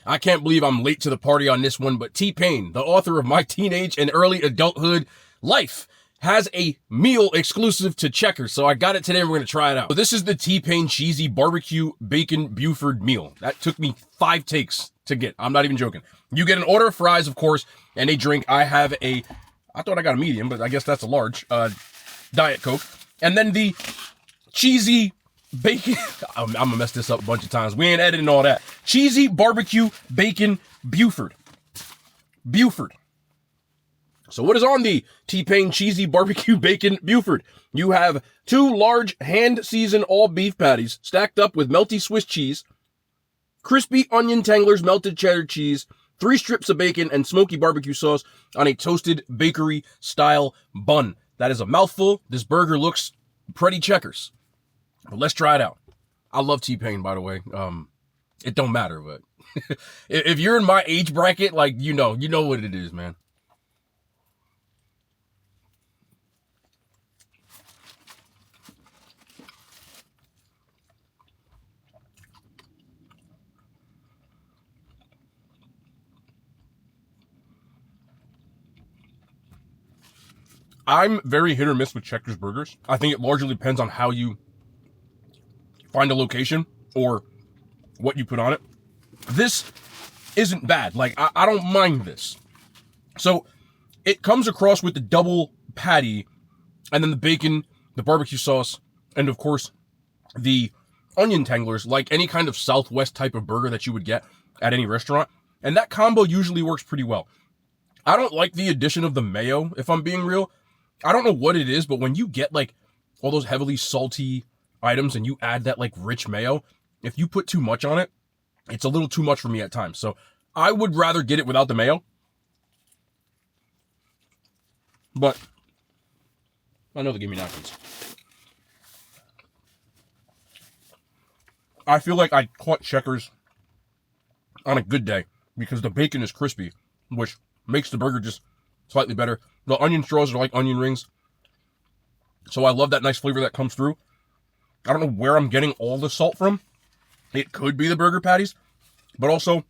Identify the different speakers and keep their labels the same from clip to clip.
Speaker 1: I can't believe I'm late to the party on this one, but T-Pain, the author of my teenage and early adulthood life, has a meal exclusive to Checkers, so I got it today and we're going to try it out. So this is the T-Pain Cheesy Barbecue Bacon Buford meal. That took me 5 takes to get. I'm not even joking. You get an order of fries, of course, and a drink. I thought I got a medium, but I guess that's a large, Diet Coke. And then the cheesy bacon, I'm gonna mess this up a bunch of times. We ain't editing all that. Cheesy Barbecue Bacon Buford. So what is on the T-Pain Cheesy Barbecue Bacon Buford? You have 2 large hand-seasoned all-beef patties stacked up with melty Swiss cheese, crispy onion tanglers, melted cheddar cheese, 3 strips of bacon, and smoky barbecue sauce on a toasted bakery-style bun. That is a mouthful. This burger looks pretty Checkers. But let's try it out. I love T-Pain, by the way. It don't matter, but if you're in my age bracket, like, you know what it is, man. I'm very hit or miss with Checkers burgers. I think it largely depends on how you find a location or what you put on it. This isn't bad. Like, I don't mind this. So it comes across with the double patty and then the bacon, the barbecue sauce, and of course the onion tanglers, like any kind of Southwest type of burger that you would get at any restaurant. And that combo usually works pretty well. I don't like the addition of the mayo, if I'm being real. I don't know what it is, but when you get like all those heavily salty items and you add that like rich mayo, if you put too much on it, it's a little too much for me at times. So I would rather get it without the mayo. But I know they give me napkins. I feel like I caught Checkers on a good day because the bacon is crispy, which makes the burger just slightly better. The onion straws are like onion rings. So I love that nice flavor that comes through. I don't know where I'm getting all the salt from. It could be the burger patties, but also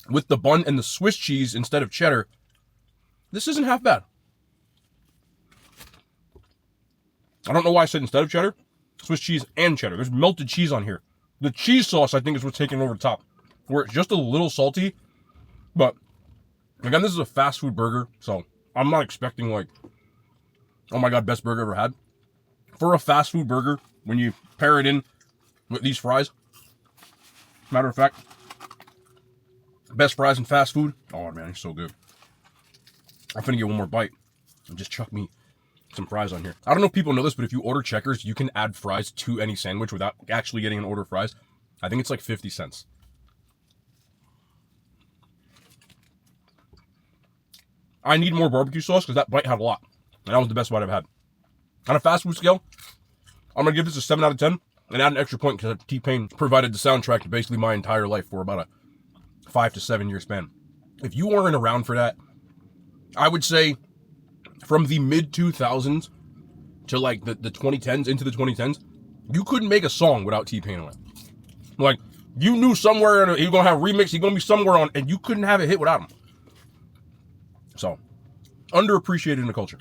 Speaker 1: with the bun and the Swiss cheese instead of cheddar, this isn't half bad. I don't know why I said instead of cheddar. Swiss cheese and cheddar. There's melted cheese on here. The cheese sauce, I think, is what's taking over the top, where it's just a little salty. But again, this is a fast food burger, so I'm not expecting like, oh my God, best burger ever had. For a fast food burger, when you pair it in with these fries, matter of fact, best fries in fast food. Oh man, it's so good. I'm finna get one more bite and just chuck me some fries on here. I don't know if people know this, but if you order Checkers, you can add fries to any sandwich without actually getting an order of fries. I think it's like 50 cents. I need more barbecue sauce because that bite had a lot. And that was the best bite I've had. On a fast food scale, I'm going to give this a 7 out of 10 and add an extra point because T-Pain provided the soundtrack to basically my entire life for about a 5 to 7 year span. If you weren't around for that, I would say from the mid 2000s to like the 2010s into the 2010s, you couldn't make a song without T-Pain on it. Like, you knew somewhere he's going to have a remix, he's going to be somewhere on, and you couldn't have a hit without him. So, underappreciated in the culture.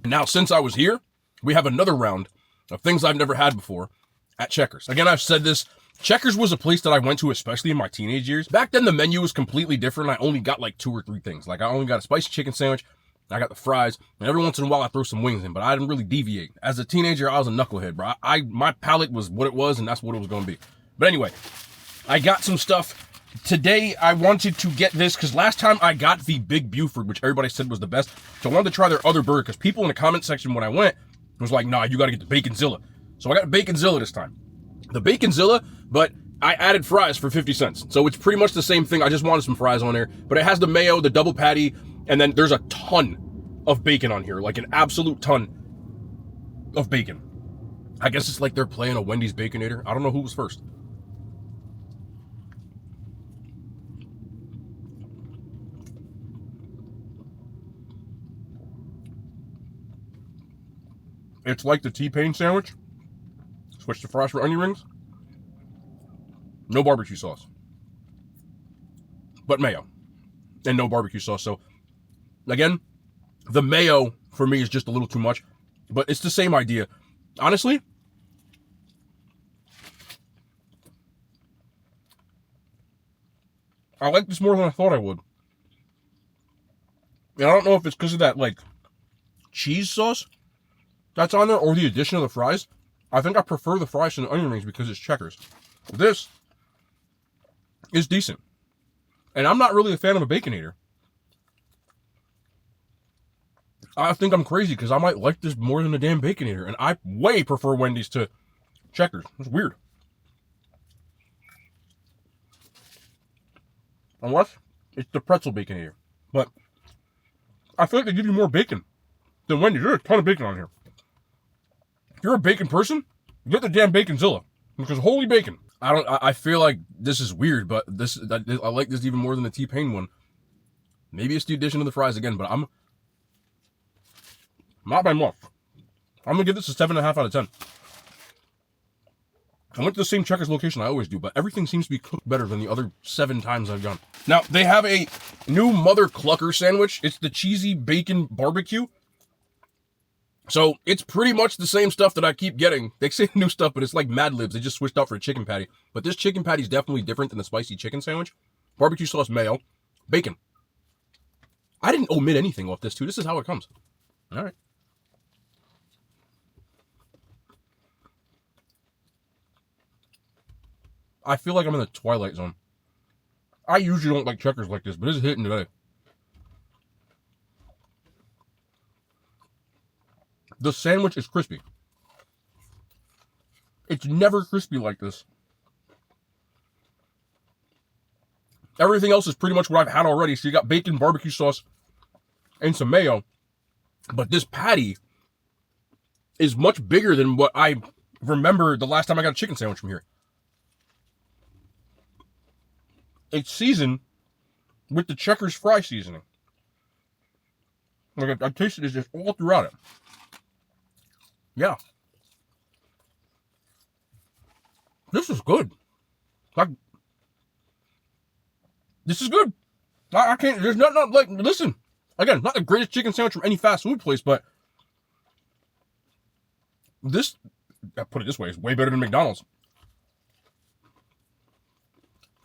Speaker 1: Now, since I was here, we have another round of things I've never had before at Checkers. Again, I've said this, Checkers was a place that I went to, especially in my teenage years. Back then, the menu was completely different. I only got like 2 or 3 things. Like, I only got a spicy chicken sandwich, I got the fries, and every once in a while I throw some wings in, but I didn't really deviate. As a teenager, I was a knucklehead, bro. My palate was what it was, and that's what it was going to be. But anyway, I got some stuff. Today, I wanted to get this because last time I got the Big Buford, which everybody said was the best. So I wanted to try their other burger because people in the comment section when I went was like, nah, you got to get the Baconzilla. So I got Baconzilla this time. The Baconzilla, but I added fries for 50 cents. So it's pretty much the same thing. I just wanted some fries on there. But it has the mayo, the double patty, and then there's a ton of bacon on here. Like an absolute ton of bacon. I guess it's like they're playing a Wendy's Baconator. I don't know who was first. It's like the T-Pain sandwich. Switch the fries for onion rings. No barbecue sauce. but mayo and no barbecue sauce. So again, the mayo for me is just a little too much, but it's the same idea. Honestly, I like this more than I thought I would. And I don't know if it's because of that, like, cheese sauce that's on there or the addition of the fries. I think I prefer the fries to the onion rings because it's Checkers. This is decent. And I'm not really a fan of a Baconator. I think I'm crazy because I might like this more than a damn Baconator. And I way prefer Wendy's to Checkers. It's weird. Unless it's the pretzel Baconator. But I feel like they give you more bacon than Wendy's. There's a ton of bacon on here. If you're a bacon person, get the damn Baconzilla. Because holy bacon. I feel like this is weird, but I like this even more than the T-Pain one. Maybe it's the addition of the fries again, but I'm not by much. I'm going to give this a 7.5 out of 10. I went to the same Checkers location I always do, but everything seems to be cooked better than the other 7 times I've gone. Now, they have a new Mother Clucker sandwich. It's the cheesy bacon barbecue. So, it's pretty much the same stuff that I keep getting. They say new stuff, but it's like Mad Libs. They just switched out for a chicken patty. But this chicken patty is definitely different than the spicy chicken sandwich. Barbecue sauce, mayo, bacon. I didn't omit anything off this, too. This is how it comes. All right. I feel like I'm in the Twilight Zone. I usually don't like Checkers like this, but it's hitting today. The sandwich is crispy. It's never crispy like this. Everything else is pretty much what I've had already. So you got bacon, barbecue sauce, and some mayo. But this patty is much bigger than what I remember the last time I got a chicken sandwich from here. It's seasoned with the Checkers fry seasoning. Like I tasted it just all throughout it. Yeah. This is good. Like, this is good. I can't, there's nothing like, listen, again, not the greatest chicken sandwich from any fast food place, but this, I put it this way, is way better than McDonald's.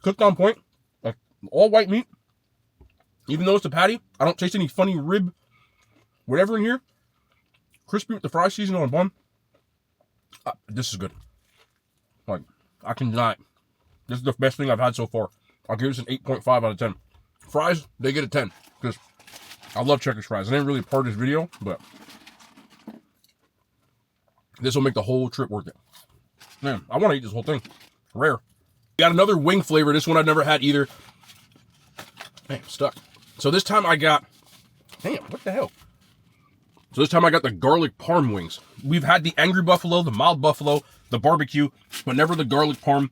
Speaker 1: Cooked on point, like all white meat. Even though it's a patty, I don't taste any funny rib, whatever in here. Crispy with the fry seasoning on a bun. This is good. Like, I can deny it. This is the best thing I've had so far. I'll give this an 8.5 out of 10. Fries, they get a 10. Because I love Checkers fries. I didn't really part of this video, but this will make the whole trip worth it. Man, I want to eat this whole thing. Rare. Got another wing flavor. This one I've never had either. Man, I'm stuck. So this time I got... Damn, what the hell? So this time I got the garlic parm wings. We've had the Angry Buffalo, the Mild Buffalo, the barbecue, but never the garlic parm.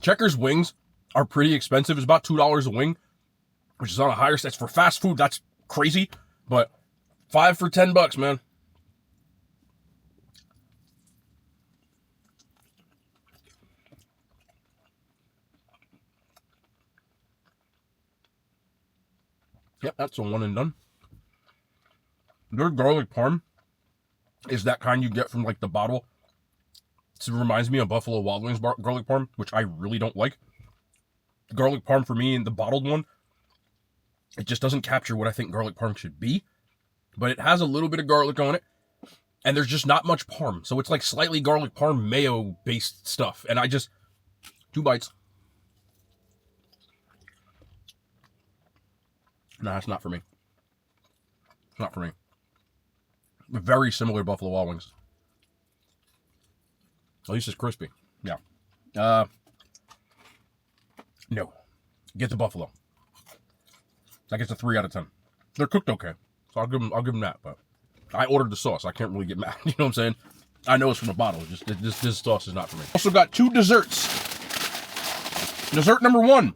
Speaker 1: Checkers wings are pretty expensive. It's about $2 a wing, which is on a higher side. For fast food, that's crazy. But 5 for $10, man. Yep, that's a one and done. Their garlic parm is that kind you get from like the bottle. It reminds me of Buffalo Wild Wings garlic parm, which I really don't like. Garlic parm for me and the bottled one, it just doesn't capture what I think garlic parm should be. But it has a little bit of garlic on it, and there's just not much parm. So it's like slightly garlic parm mayo based stuff. And I just, 2 bites. Nah, it's not for me. It's not for me. Very similar to Buffalo Wild Wings. At least it's crispy. Yeah. No. Get the Buffalo. That gets a 3 out of 10. They're cooked okay. So I'll give them that, but I ordered the sauce. I can't really get mad. You know what I'm saying? I know it's from a bottle. Just this sauce is not for me. Also got 2 desserts. Dessert number 1.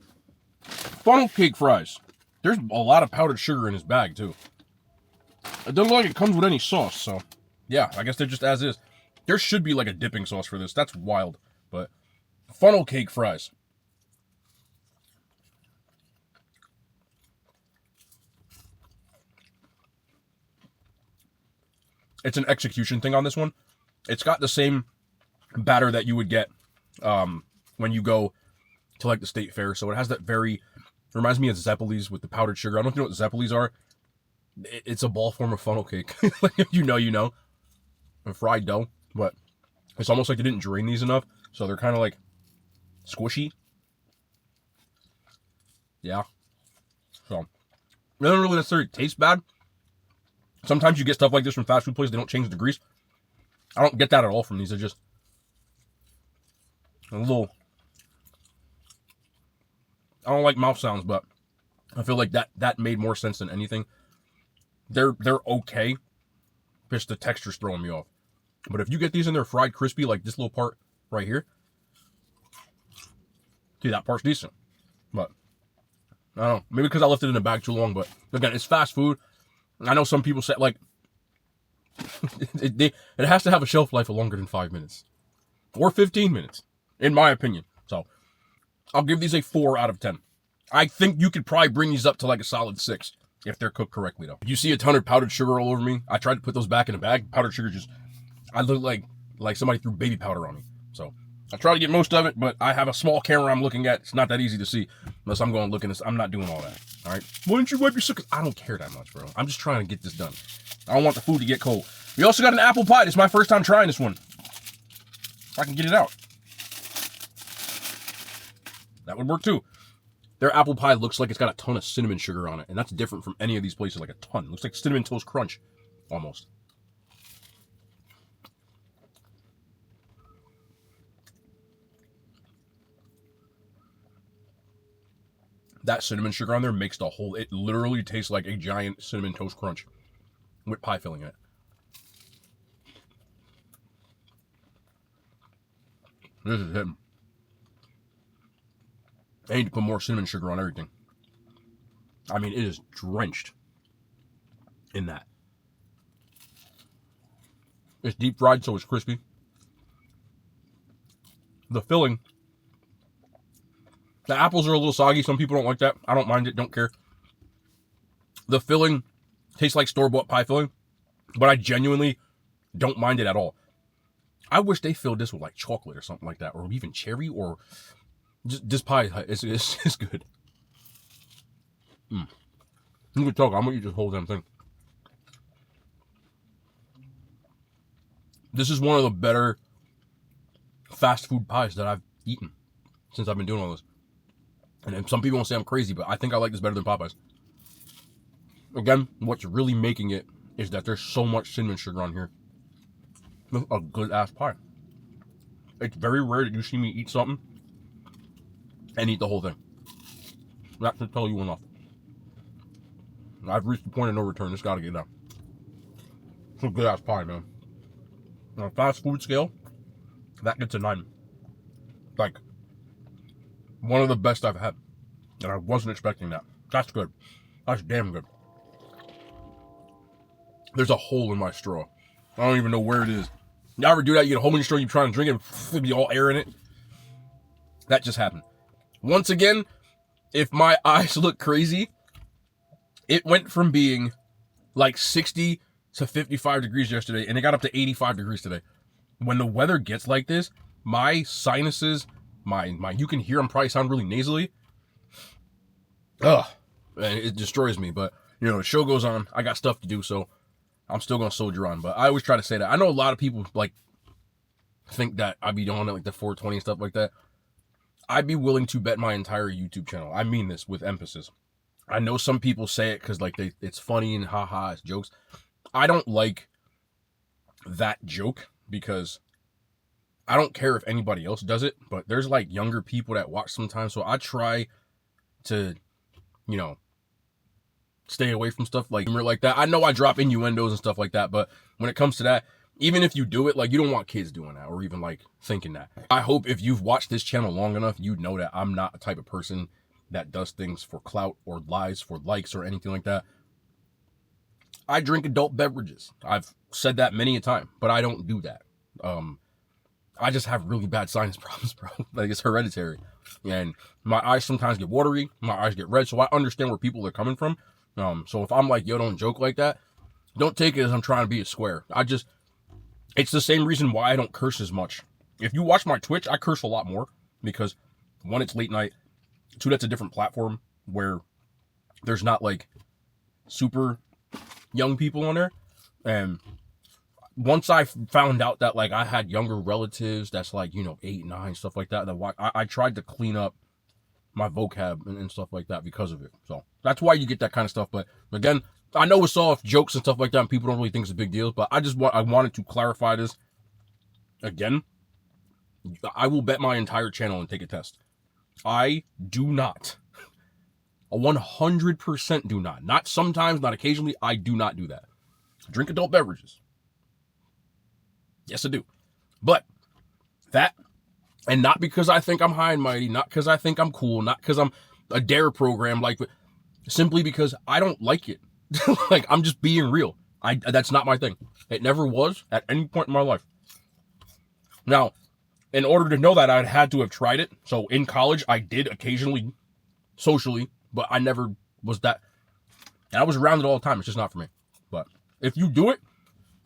Speaker 1: Funnel cake fries. There's a lot of powdered sugar in his bag, too. It doesn't look like it comes with any sauce, so yeah, I guess they're just as is. There should be like a dipping sauce for this. That's wild. But funnel cake fries. It's an execution thing on this one. It's got the same batter that you would get when you go to like the state fair. So it has that reminds me of Zeppelis with the powdered sugar. I don't know if you know what Zeppelis are. It's a ball form of funnel cake. you know. A fried dough. But it's almost like they didn't drain these enough. So they're kind of like squishy. Yeah. So, it doesn't really necessarily taste bad. Sometimes you get stuff like this from fast food places. They don't change the grease. I don't get that at all from these. They're just a little... I don't like mouth sounds, but I feel like that made more sense than anything. They're okay. Just the texture's throwing me off. But if you get these in there fried crispy, like this little part right here, see, that part's decent. But I don't know. Maybe because I left it in a bag too long. But again, it's fast food. I know some people say, like, it has to have a shelf life of longer than 5 minutes. Or 15 minutes, in my opinion. So, I'll give these a 4 out of 10. I think you could probably bring these up to like a solid 6, if they're cooked correctly, though. You see a ton of powdered sugar all over me. I tried to put those back in a bag. Powdered sugar I look like somebody threw baby powder on me. So, I try to get most of it, but I have a small camera I'm looking at. It's not that easy to see unless I'm going to look at this. I'm not doing all that. All right. Why don't you wipe your sugar? I don't care that much, bro. I'm just trying to get this done. I don't want the food to get cold. We also got an apple pie. This is my first time trying this one. If I can get it out. That would work too. Their apple pie looks like it's got a ton of cinnamon sugar on it. And that's different from any of these places, like a ton. It looks like Cinnamon Toast Crunch. Almost. That cinnamon sugar on there makes the whole... It literally tastes like a giant Cinnamon Toast Crunch with pie filling in it. This is him. I need to put more cinnamon sugar on everything. I mean, it is drenched in that. It's deep fried, so it's crispy. The filling... The apples are a little soggy. Some people don't like that. I don't mind it. Don't care. The filling tastes like store-bought pie filling, but I genuinely don't mind it at all. I wish they filled this with like chocolate or something like that, or even cherry, or just this pie. It's good. You can talk. I'm gonna eat this whole damn thing. This is one of the better fast food pies that I've eaten since I've been doing all this. And some people won't say I'm crazy, but I think I like this better than Popeyes. Again, what's really making it is that there's so much cinnamon sugar on here. A good ass pie. It's very rare that you see me eat something and eat the whole thing. That should tell you enough. I've reached the point of no return. It's got to get done. It's a good ass pie, man. On a fast food scale, that gets a 9. Like, one of the best I've had. And I wasn't expecting that. That's good. That's damn good. There's a hole in my straw. I don't even know where it is. You ever do that? You get a hole in your straw, you try to drink it, and be all air in it? That just happened. Once again, if my eyes look crazy, it went from being like 60 to 55 degrees yesterday, and it got up to 85 degrees today. When the weather gets like this, my sinuses... you can hear them probably sound really nasally. Ugh. It destroys me. But, the show goes on. I got stuff to do, so I'm still going to soldier on. But I always try to say that. I know a lot of people, think that I'd be doing it, the 420 and stuff like that. I'd be willing to bet my entire YouTube channel. I mean this with emphasis. I know some people say it because, it's funny and haha, it's jokes. I don't like that joke because... I don't care if anybody else does it, but there's younger people that watch sometimes. So I try to, stay away from stuff like humor like that. I know I drop innuendos and stuff like that, but when it comes to that, even if you do it, you don't want kids doing that or even thinking that. I hope if you've watched this channel long enough, you know that I'm not a type of person that does things for clout or lies for likes or anything like that. I drink adult beverages. I've said that many a time, but I don't do that. I just have really bad sinus problems, bro. It's hereditary. And my eyes sometimes get watery. My eyes get red. So I understand where people are coming from. So if I'm yo, don't joke like that. don't take it as I'm trying to be a square. It's the same reason why I don't curse as much. If you watch my Twitch, I curse a lot more because, one, it's late night. Two, that's a different platform where there's not like super young people on there. And once I found out that like I had younger relatives that's like, 8, 9, stuff like that, I tried to clean up my vocab and stuff like that because of it. So that's why you get that kind of stuff. But again, I know it's all jokes and stuff like that, and people don't really think it's a big deal. But I wanted to clarify this again. I will bet my entire channel and take a test. I do not. 100% do not. Not sometimes, not occasionally. I do not do that. Drink adult beverages. Yes, I do. But that, and not because I think I'm high and mighty, not because I think I'm cool, not because I'm a dare program, like, simply because I don't like it. Like, I'm just being real. That's not my thing. It never was at any point in my life. Now, in order to know that, I had to have tried it. So in college, I did occasionally, socially, but I never was that. And I was around it all the time. It's just not for me. But if you do it,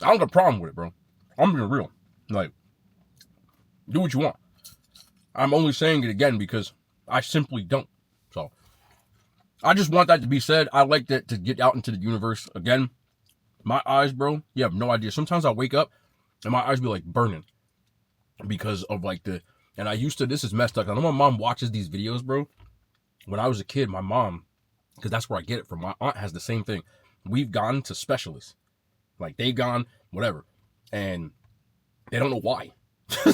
Speaker 1: I don't have a problem with it, bro. I'm being real. Like, do what you want. I'm only saying it again because I simply don't. So I just want that to be said. I like that to get out into the universe. Again, my eyes, bro, you have no idea. Sometimes I wake up and my eyes be like burning because of like and I used to, this is messed up. I know my mom watches these videos, bro. When I was a kid, my mom, because that's where I get it from, my aunt has the same thing. We've gone to specialists. Like, they've gone, whatever. And they don't know why.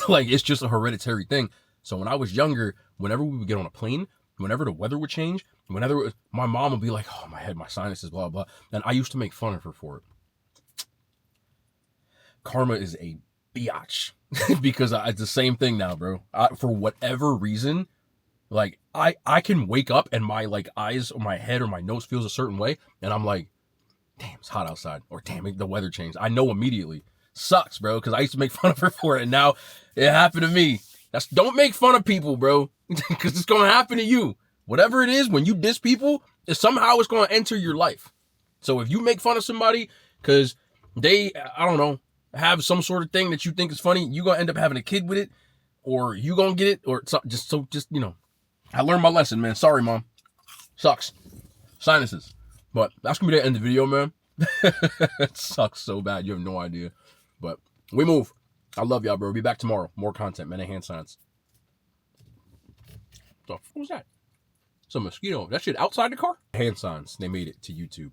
Speaker 1: Like, it's just a hereditary thing. So when I was younger, whenever we would get on a plane, whenever the weather would change, my mom would be like, oh, my head, my sinuses, blah, blah. And I used to make fun of her for it. Karma is a biatch. Because it's the same thing now, bro. For whatever reason, like, I can wake up and my, like, eyes or my head or my nose feels a certain way. And I'm like, damn, it's hot outside. Or damn, the weather changed. I know immediately. Sucks, bro, because I used to make fun of her for it. And now it happened to me. Don't make fun of people, bro. Because it's going to happen to you. Whatever it is, when you diss people, somehow it's going to enter your life. So if you make fun of somebody because they, I don't know, have some sort of thing that you think is funny, you're going to end up having a kid with it, or you going to get it, or just, I learned my lesson, man. Sorry, Mom. Sucks. Sinuses. But that's going to be the end of the video, man. It sucks so bad. You have no idea. But we move. I love y'all, bro. We'll be back tomorrow. More content, man. Hand signs. What the fuck was that? It's a mosquito. That shit outside the car? Hand signs. They made it to YouTube.